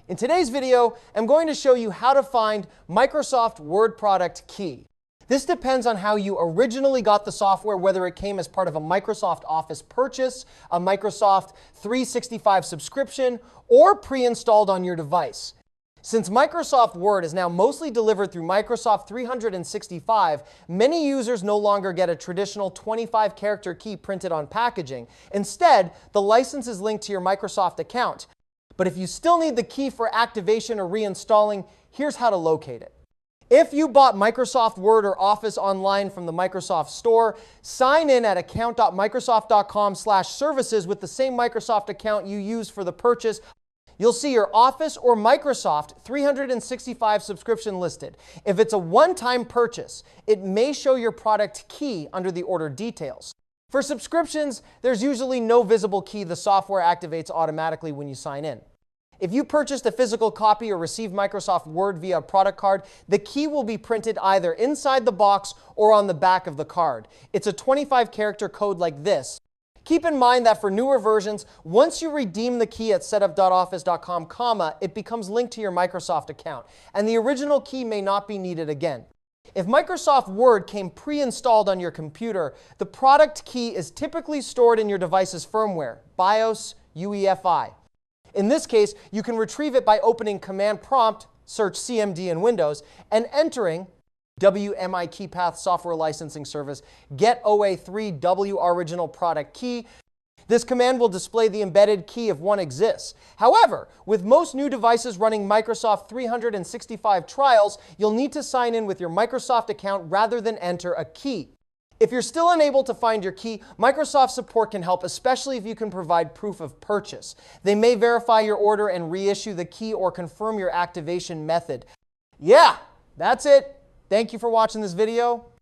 In today's video, I'm going to show you how to find Microsoft Word product key. This depends on how you originally got the software, whether it came as part of a Microsoft Office purchase, a Microsoft 365 subscription, or pre-installed on your device. Since Microsoft Word is now mostly delivered through Microsoft 365, many users no longer get a traditional 25-character key printed on packaging. Instead, the license is linked to your Microsoft account. But if you still need the key for activation or reinstalling, here's how to locate it. If you bought Microsoft Word or Office online from the Microsoft Store, sign in at account.microsoft.com/services with the same Microsoft account you used for the purchase. You'll see your Office or Microsoft 365 subscription listed. If it's a one-time purchase, it may show your product key under the order details. For subscriptions, there's usually no visible key the software activates automatically when you sign in. If you purchased a physical copy or received Microsoft Word via a product card, the key will be printed either inside the box or on the back of the card. It's a 25-character code like this. Keep in mind that for newer versions, once you redeem the key at setup.office.com, it becomes linked to your Microsoft account, and the original key may not be needed again. If Microsoft Word came pre-installed on your computer, the product key is typically stored in your device's firmware, BIOS, UEFI. In this case, you can retrieve it by opening Command Prompt, search CMD in Windows, and entering WMI KeyPath Software Licensing Service, get OA3W Original Product Key. This command will display the embedded key if one exists. However, with most new devices running Microsoft 365 trials, you'll need to sign in with your Microsoft account rather than enter a key. If you're still unable to find your key, Microsoft support can help, especially if you can provide proof of purchase. They may verify your order and reissue the key or confirm your activation method. Yeah, that's it. Thank you for watching this video.